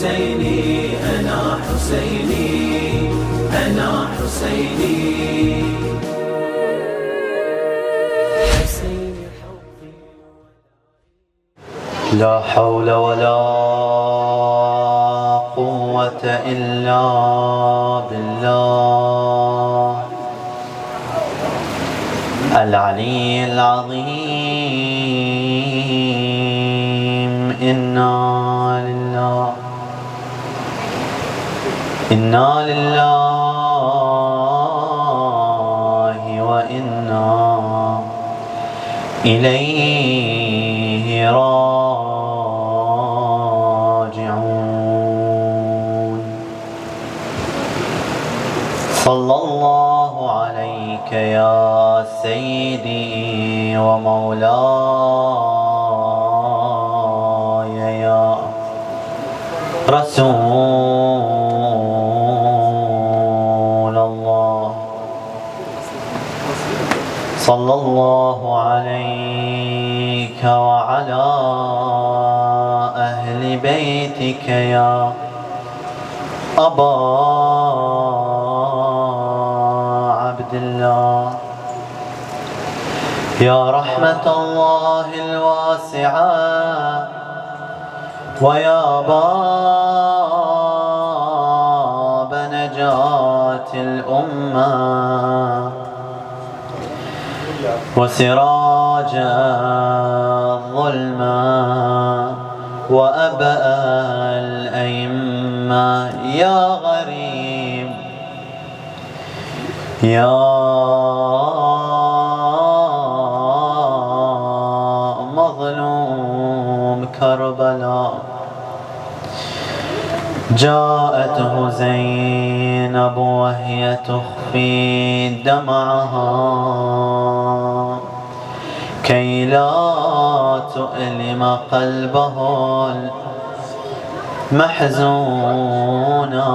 حسيني أنا حسيني أنا حسيني. لا حول ولا قوة إلا بالله العلي العظيم. إنا لله وإنا إليه راجعون. صلى الله عليك يا سيدي ومولاي يا رسول الله. صلى الله عليك وعلى أهل بيتك يا أبا عبد الله. يا رحمة الله الواسعة ويا باب نجاة الأمة وسراج الظلمة وأبا الأئمة يا غريب يا مظلوم كربلاء. جاءته زينب وهي تخفي دمعها كي لا تؤلم قلبه المحزونا.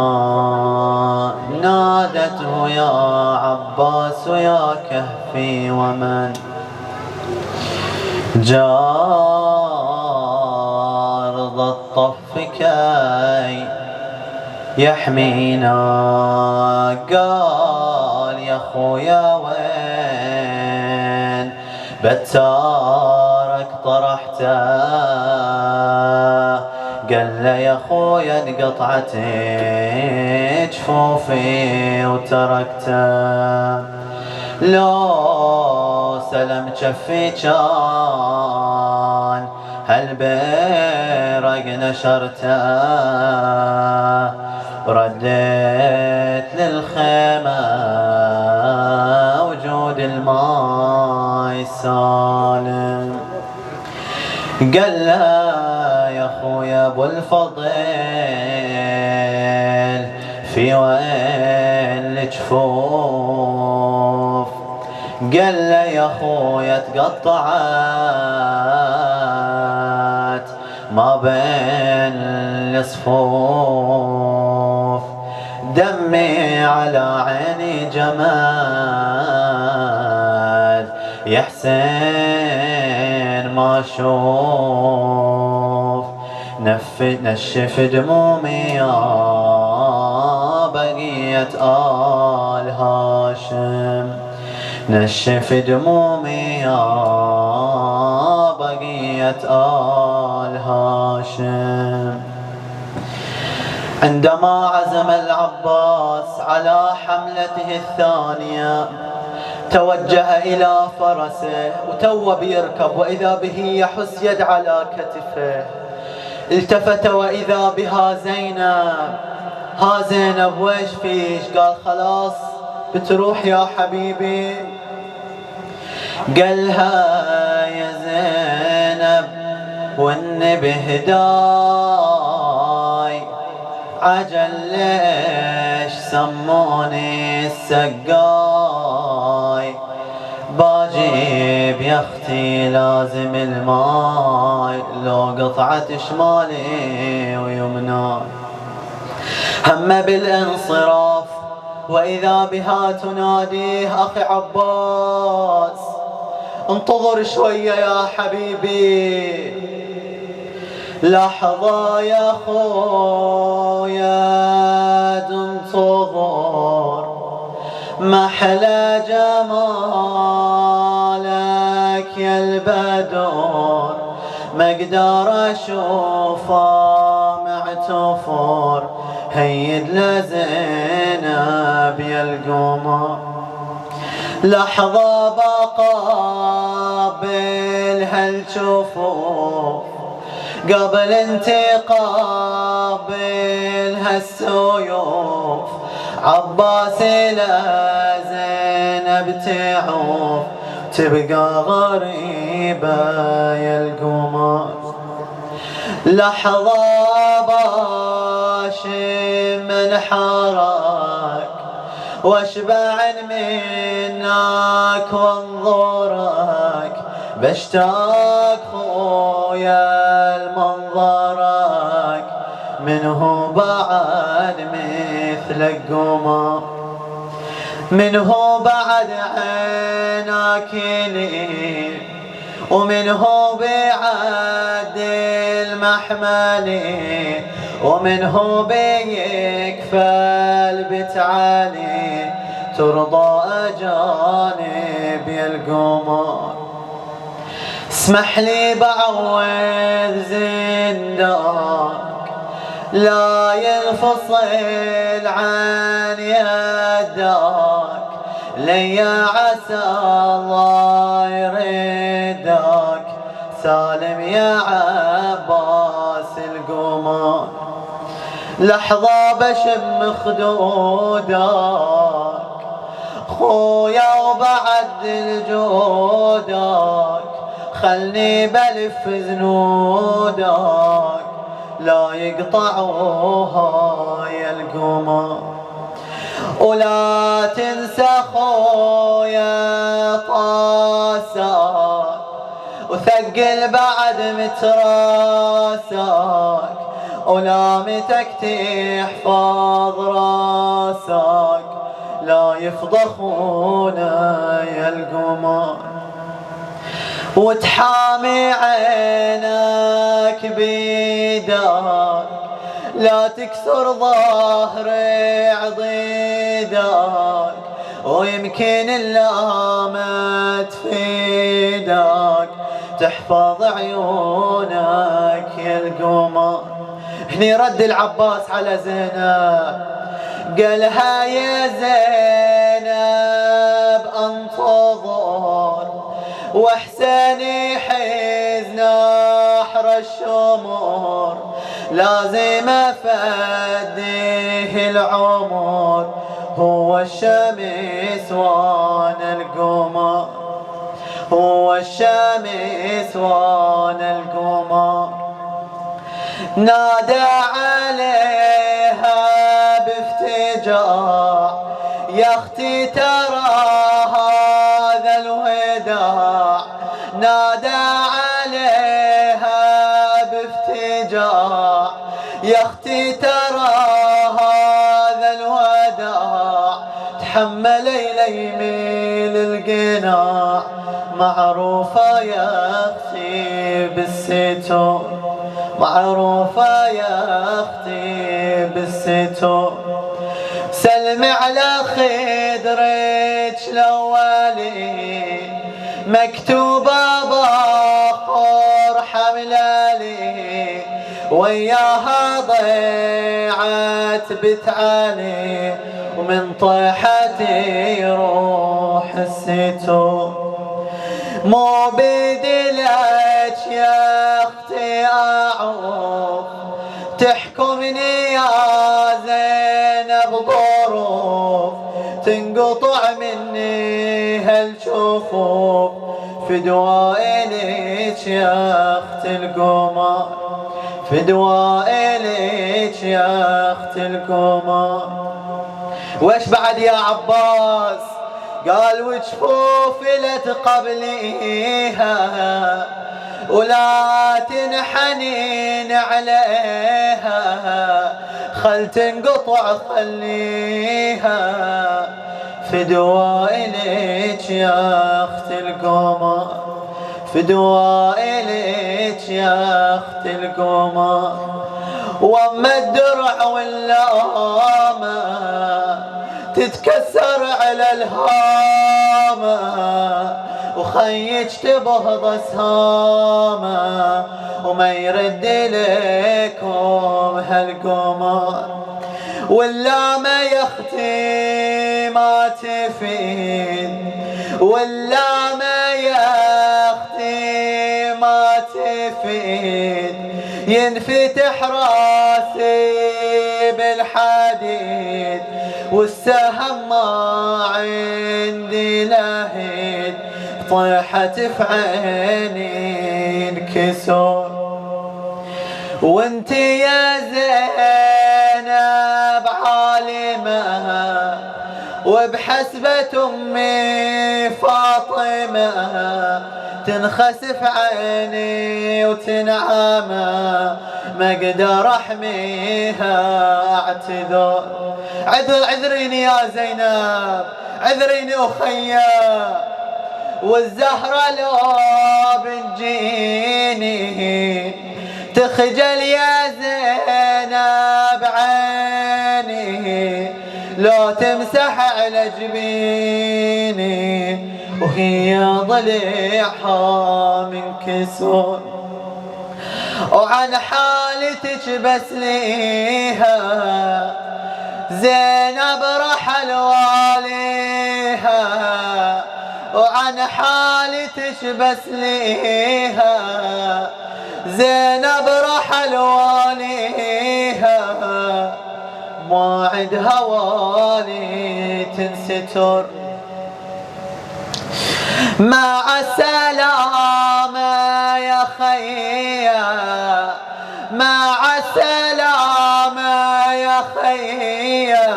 نادته يا عباس يا كهفي ومن جاء رضا الطف كي يحمينا. قال يا خويا وين بتارك طرحته؟ قال له يا خويا انقطعت جفوفي وتركته. لو سلم جفي كان هالبرق نشرته. رديت للخيمة وجود الماء سالم. قال له يا خويا ابو الفضيل في وين الجفوف؟ قال له يا خويا تقطعت ما بين الصفوف. دمي على عيني جمال يا حسين ما اشوف. نشف دمومي يا بقية آل هاشم. نشف دمومي يا بقية آل هاشم. عندما عزم العباس على حملته الثانية توجه إلى فرسه وتو بيركب وإذا به يحس يد على كتفه. التفت وإذا بها زينب. ها زينب ويش فيش؟ قال خلاص بتروح يا حبيبي. قالها يا زينب والنبي هداي عجل ليش سموني السقاي؟ باجيب يا اختي لازم الماي لو قطعت شمالي ويمناي. هم بالانصراف وإذا بها تناديه أخي عباس انتظر شوية يا حبيبي. لحظة يا خويا تنتظر محلى جمالك يا البدر، ما اقدر اشوفه معتفر، هيد لزينب يا القمر. لحظة بقابل هالجفوف قبل انتقابل هالسيوف، عباس لزينب تعوف، تبقى غريبة يا القمر. لحظة باشم من حرك واشبع منك وانظرك، بشتاق خويا المنظرك، منه بعد مثلك قمر، منه بعد عينك لي، ومنه بعد المحملي، ومنه بيكفل بتعالي، ترضى أجانب يا القمر. اسمح لي بعوض زندك لا ينفصل عن يدك، ليا عسى الله يردك، سالم يا عباس القمر. لحظة بشم خدودك خويا وبعد الجودك، خلني بلف زنودك لا يقطعوها يا القمر. ولا تنسى خويا طاسك وثقل بعد متراسك، ولامتك تحفظ راسك لا يفضحونا يا القمر. وتحامي عينك بيدك لا تكسر ظهر عضيدك، ويمكن اللامة تفيدك، تحفظ عيونك يا القمر. هني رد العباس على زينب قالها يا زينب انتظر، واحسني حزن نحر الشمر، لازم افديه العمر، هو الشمس وانا القمر، هو الشمس وانا القمر. نادى عليها بافتجاع يا اختي ترى هذا الوداع، نادى عليها بافتجاع يا اختي ترى هذا الوداع، تحملي ليميل القناع، معروفة يا اختي بالستور، معروفة يا اختي بالستور. سلمي على خدرك الاولي مكتوبة باخر حملالي، وياها ضيعت بتعالي، ومن طيحتي يروح الستور. مو بدلك يا اختي اعوف، تحكمني يا زينب ظروف، تنقطع مني هالجفوف، فدوى إليك يا اخت القمر، فدوى إليك يا اخت القمر. وش بعد يا عباس؟ قال وجفوفي لا تقبليها، ولا تنحنين عليها، خل تنقطع خليها، فدوى إليك يا اخت القمر، فدوى إليك خليج يا اخت القمر، واما الدرع واللامة تتكسر على الهامة، وخيج تبهض سهامة وما يرد لكم هالقمر. واللامة يا اختي ما تفيد، واللامة يا اختي ما تفيد، ينفتح راسي بالحديد والسهم ما عندي لهيد، طيحت في عيني انكسر. وانت يا زينب عالمة وبحسبة امي فاطمة، تنخسف عيني وتنعمى ما اقدر احميها اعتذر. عذريني يا زينب، عذريني اخيا، والزهرة لو بتجيني تخجل يا زينب عيني، لو تمسح على جبيني وهي ضليعها من كسر. وعن حالتك بسليها زينب رحل واليها، وعن حالتك بسليها زينب رحل واليها، ما عندها والي تنستر. مع السلامة يا خيا، مع السلامة يا خيا،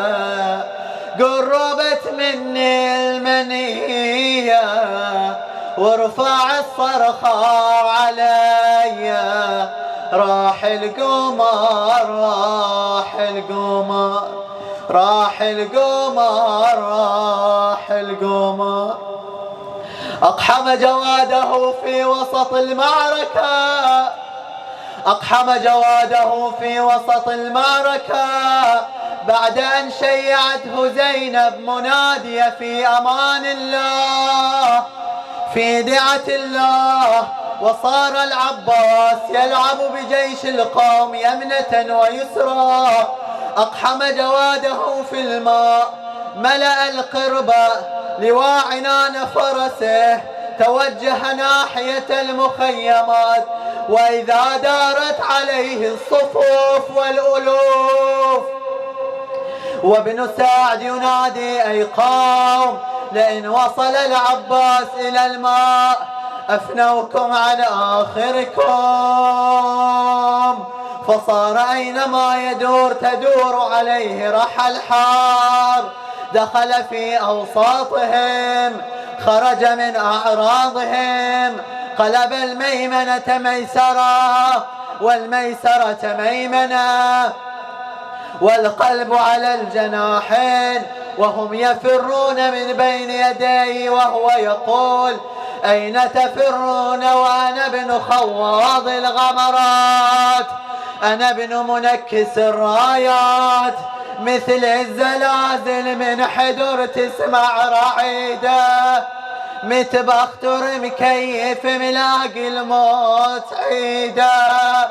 قربت مني المنية وارفع الصرخة عليا، راح القمر راح القمر راح القمر راح القمر. أقحم جواده في وسط المعركة، أقحم جواده في وسط المعركة، بعد أن شيعته زينب منادية في أمان الله في دعة الله. وصار العباس يلعب بجيش القوم يمنة ويسرى، أقحم جواده في الماء، ملأ القربة لواء عنان فرسه، توجه ناحية المخيمات، وإذا دارت عليه الصفوف والألوف. وابن سعد ينادي أي قوم، لئن وصل العباس إلى الماء أفنوكم عن آخركم. فصار أينما يدور تدور عليه رحى الحار، دخل في أوساطهم، خرج من أعراضهم، قلب الميمنة ميسرة والميسرة ميمنة، والقلب على الجناحين، وهم يفرون من بين يديه وهو يقول أين تفرون وأنا ابن خواض الغمرات، أنا ابن منكس الرايات، مثل الزلازل من حدر تسمع رعيده، متبختر مكيف ملاقي الموت عيده،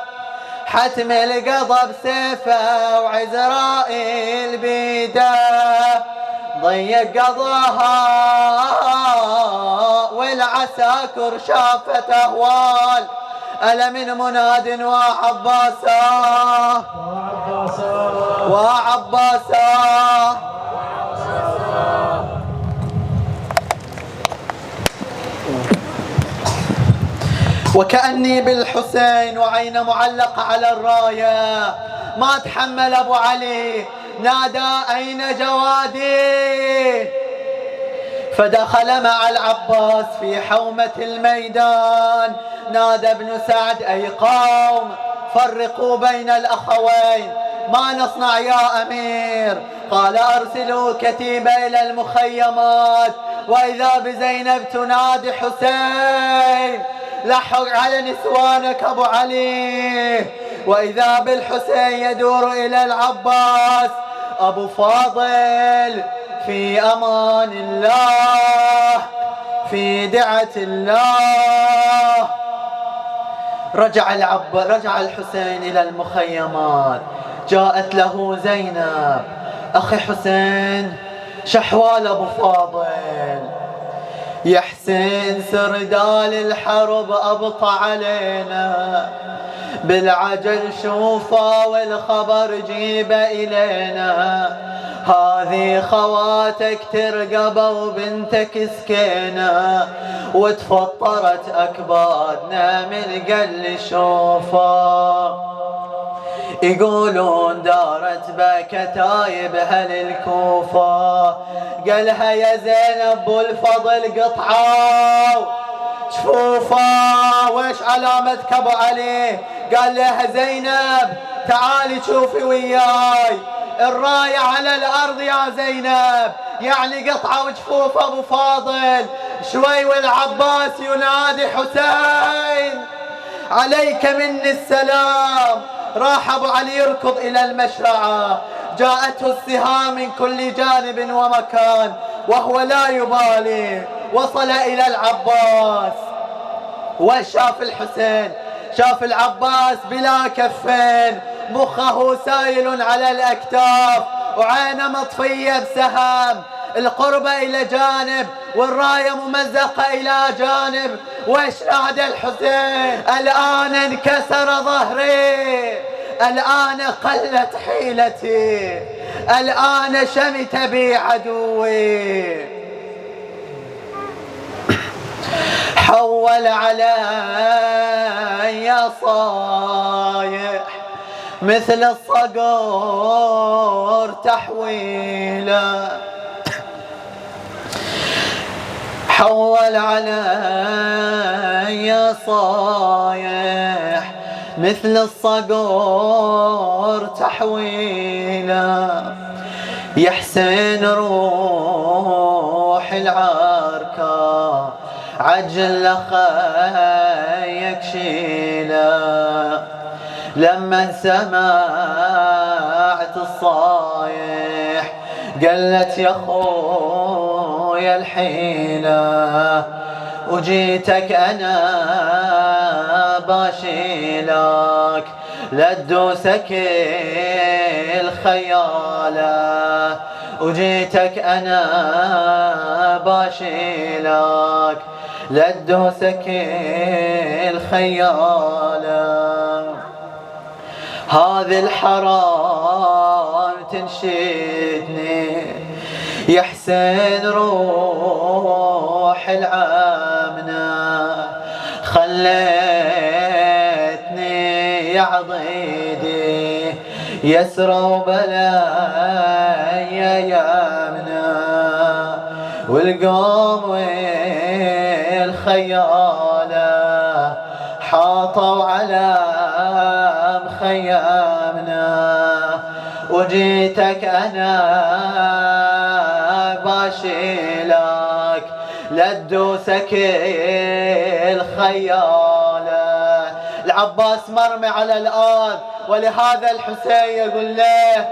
حتم القضب سيفه وعزرائيل بيده، ضيق قضاها والعساكر شافت أهوال، ألا من مناد وعباسا وعباسا. وكأني بالحسين وعين معلقة على الراية، ما تحمل أبو علي، نادى أين جوادي؟ فدخل مع العباس في حومة الميدان، نادى ابن سعد أي قوم فرقوا بين الأخوين، ما نصنع يا أمير؟ قال أرسلوا كتيبة إلى المخيمات، وإذا بزينب تنادي حسين لحق على نسوانك أبو علي. وإذا بالحسين يدور إلى العباس أبو فاضل في أمان الله في دعة الله. رجع الحسين إلى المخيمات. جاءت له زينب: أخي حسين، شحوال أبو فاضل يا حسين، سردال الحرب أبطى علينا، بالعجل شوفه والخبر جيبه إلينا، هذه خواتك ترقبه وبنتك سكينة، وتفطرت أكبادنا من قل شوفه. يقولون دارت بكتايبها للكوفة، قالها يا زينب بالفضل قطعوا شوفه. ويش علامتك ابو علي؟ قال لها زينب تعالي شوفي وياي، الراية على الارض يا زينب، يعني قطعوا جفوف ابو فاضل. شوي والعباس ينادي: حسين عليك مني السلام. راح ابو علي يركض الى المشرعة، جاءته السهام من كل جانب ومكان وهو لا يبالي. وصل الى العباس وشاف الحسين، شاف العباس بلا كفين، مخه سايل على الاكتاف وعينه مطفية بسهام، القربة الى جانب والراية ممزقة الى جانب. وإيش نادى الحسين؟ الآن انكسر ظهري، الآن قلت حيلتي، الآن شمت بي عدوي. حول علي صايح مثل الصقور تحويله، حول علي صايح مثل الصقور تحويله. يا حسين روح العركة عجل لخيك شيله، لما سمعت الصايح قالت يا خويا الحيلة، وجيتك أنا باشيلك لدوسك الخيالة، وجيتك أنا باشيلك لدوسك الخيالة. هذه الحرام تنشدني يا حسين روح العامنة، خليتني يا عضيدي يسرى وبلايا يامنة، والقوم والخيالة حاطوا على مخيمنا، وجيتك أنا باشيلك لدوسك الخيالة. العباس مرمي على الأرض، ولهذا الحسين يقول له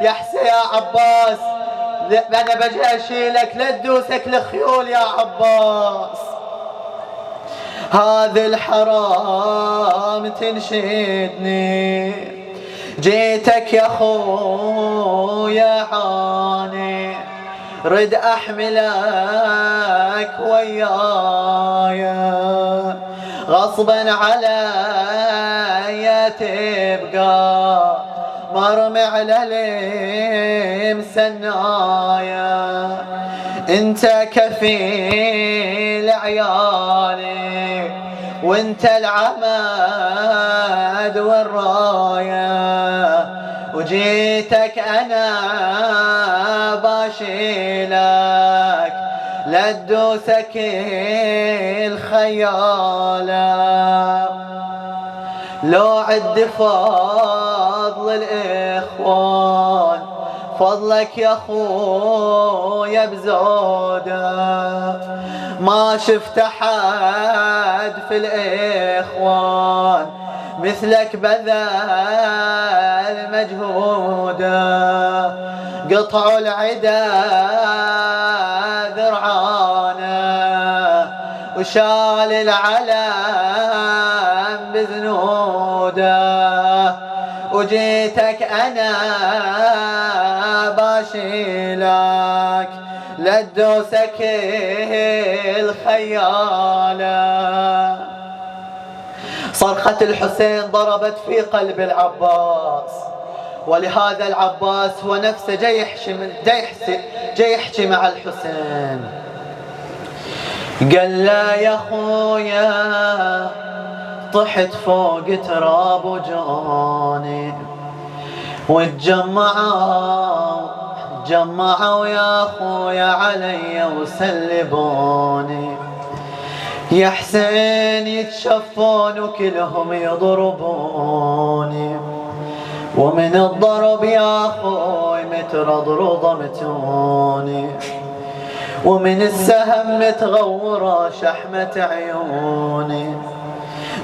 يا حسين يا عباس أنا بجي أشيلك لدوسك الخيول يا عباس. هذا الحرام تنشدني، جيتك يا خويا عاني، رد احملك ويايا، غصبا عليا تبقى مرمي على المسنايا، انت كفيل عيالي وانت العماد والرايه، وجيتك انا باشيلك لدوسك الخيالة. لو عد فضل الاخوان فضلك يا خويا بزوده، ما شفت حد في الإخوان مثلك بذل مجهوده، قطعوا العدا ذرعانه وشال العلم بذنوده، وجيتك أنا باشيلك لدوسك الخيالة. صرخة الحسين ضربت في قلب العباس، ولهذا العباس هو نفسه جاي يحكي مع الحسين. قال له يا خويا طحت فوق تراب وجاني، وتجمعوا يا خويا علي وسلبوني، يا حسين يتشفون وكلهم يضربوني، ومن الضرب يا خوي مترضرض متوني، ومن السهم متغورة شحمة عيوني،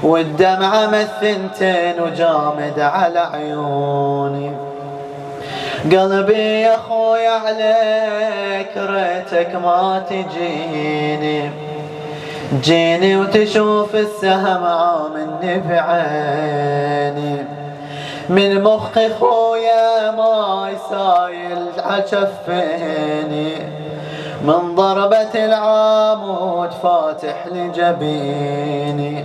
والدمعة مثنتين وجامد على عيوني. قلبي يا خوي عليك ريتك ما تجيني وتشوف السهم عامني بعيني، من مخي خويا ما يسايل عشفيني، من ضربة العامود فاتح لجبيني.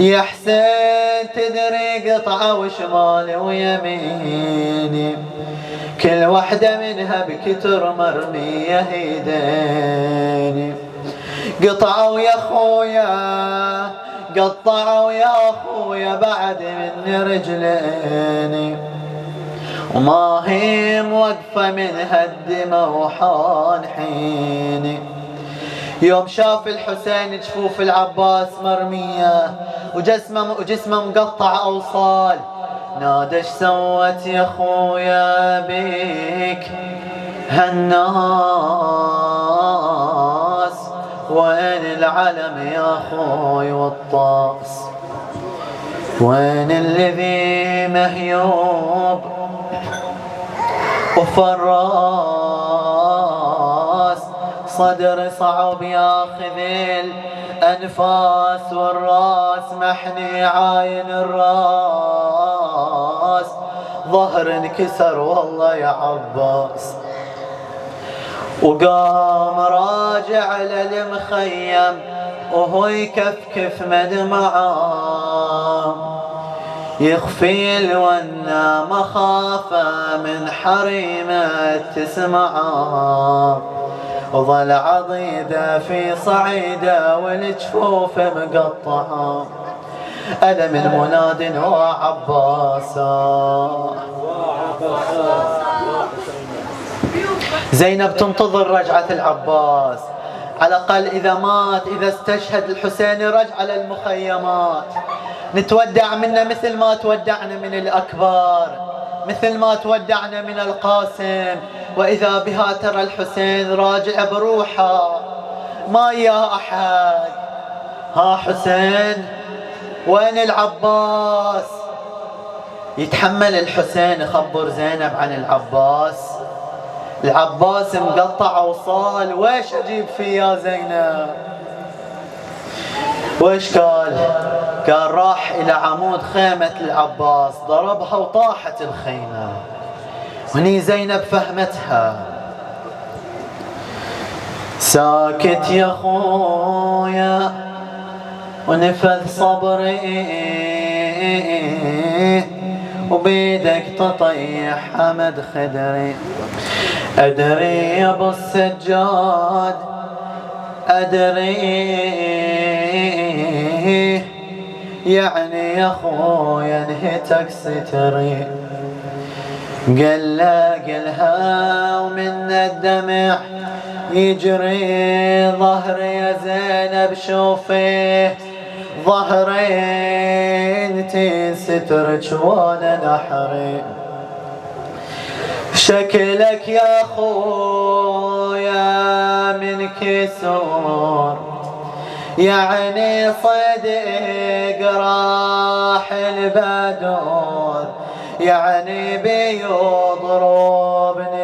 يا حسين تدري قطعة وشمالي ويميني، كل واحدة منها بكتر مرمية هيديني، قطعوا يا خويا قطعوا يا خويا بعد من رجليني، وما هي موقفة من هالدمى وحان حيني. يوم شاف الحسين جفوف العباس مرمية وجسمه مقطع أوصال، نادى اش سوت يا خويا بيك هالناس، وين العلم يا خوي والطاس، وين الذي مهيوب وفراس، صدر صعب ياخذ الأنفاس، والراس محني عاين الراس، ظهر انكسر والله يا عباس. وقام راجع للمخيم وهو يكفكف مدمعه، يخفي الونا مخافة من حريمة تسمعه، وظل عضيده في صعيده والجفوف مقطعه، ألم المناد وعباسا. زينب تنتظر رجعة العباس، على الأقل إذا مات إذا استشهد الحسين رجع للمخيمات، نتودع منه مثل ما تودعنا من الأكبر، مثل ما تودعنا من القاسم. وإذا بها ترى الحسين راجع بروحه ما يا أحد. ها حسين وين العباس؟ يتحمل الحسين يخبر زينب عن العباس. العباس مقطع أوصال، ويش أجيب فيه يا زينب؟ ويش قال؟ قال راح إلى عمود خيمة العباس ضربها وطاحت الخيمة. هني زينب فهمتها. ساكت يا خويا ونفذ صبري، وبيدك تطيح حمد خدري. أدري يا ابو السجاد أدري، يعني يا خويا نهتك ستري. قلها ومن الدمع يجري ظهري يا زينب شوفي ظهرين تنسترك وانا نحري. شكلك يا خويا من مكسور، يعني صدق راح البدور، يعني بيضربني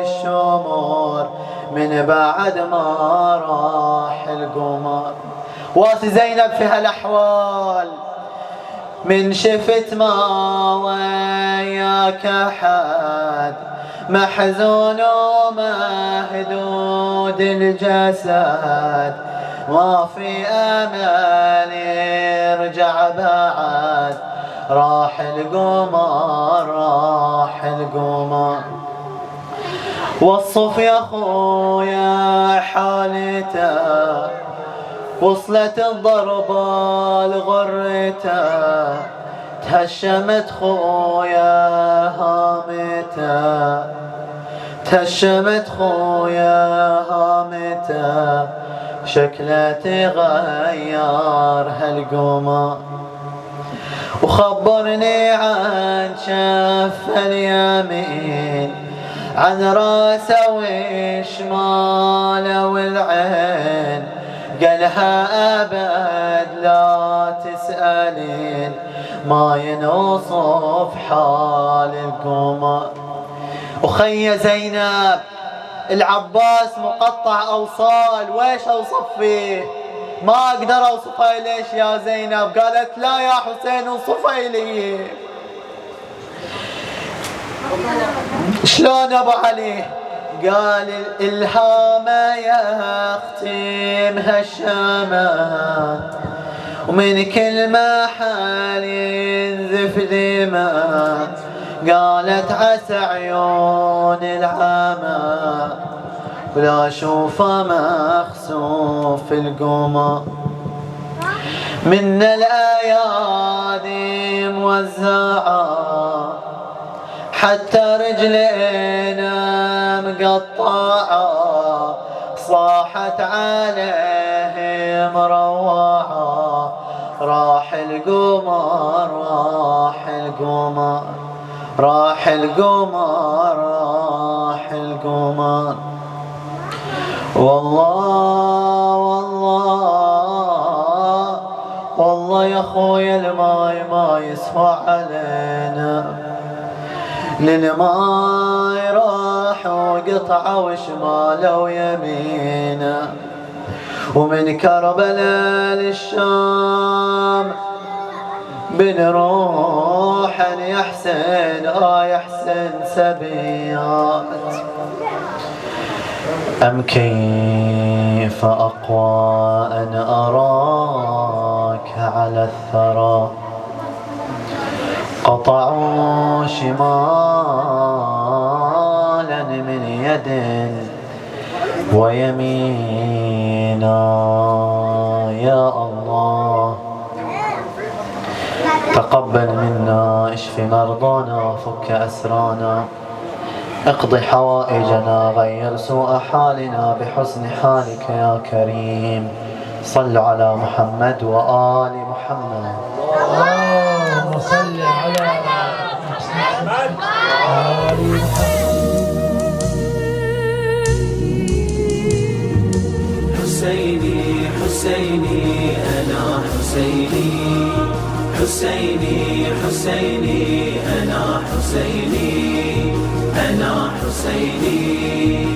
الشمور من بعد ما راح القمر. واس زينب في هالاحوال من شفت ما وياك احد، محزون ومهدود الجسد، ما في امل يرجع بعد، راح القمر راح القمر. وصف يا خويا حالته، وصلت الضربة لغرته، تهشمت خويا هامته، تهشمت خويا هامته، شكله تغير هالقمر. وخبرني عن شف اليمين، عن راسه وشماله والعين، قالها أبد لا تسألين، ما ينوصف حال القمر. وخي زينب العباس مقطع أوصال، ويش أوصف فيه؟ ما أقدر أوصفها. ليش يا زينب؟ قالت لا يا حسين انصفي لي. شلون أبو علي؟ قال الإلهام يختم هالشمات، ومن كل محل ينزف دماء، قالت عسى عيون العمى ولا أشوفه مخسوف في القمر. من الأيادي موزعة حتى رجلينا مقطعة، صاحت عليه مروعة، راح القمر راح القمر راح القمر راح القمر. والله والله والله يا خويا الماي ما يسوى علينا، للماي راح وقطعه وشماله ويمينه، ومن كربلاء للشام بنروح يا حسين يا حسين سبيات. أم كيف أقوى أن أراك على الثرى، قطعوا شمالا من يد ويمينا. يا الله تقبل منا، اشف مرضانا، فك أسرانا، اقض حوائجنا، غير سوء حالنا بحسن حالك يا كريم. صلوا على محمد وآل محمد. اللهم صل على محمد وآل محمد. حسيني حسيني أنا حسيني، حسيني حسيني أنا حسيني، أنا حسيني.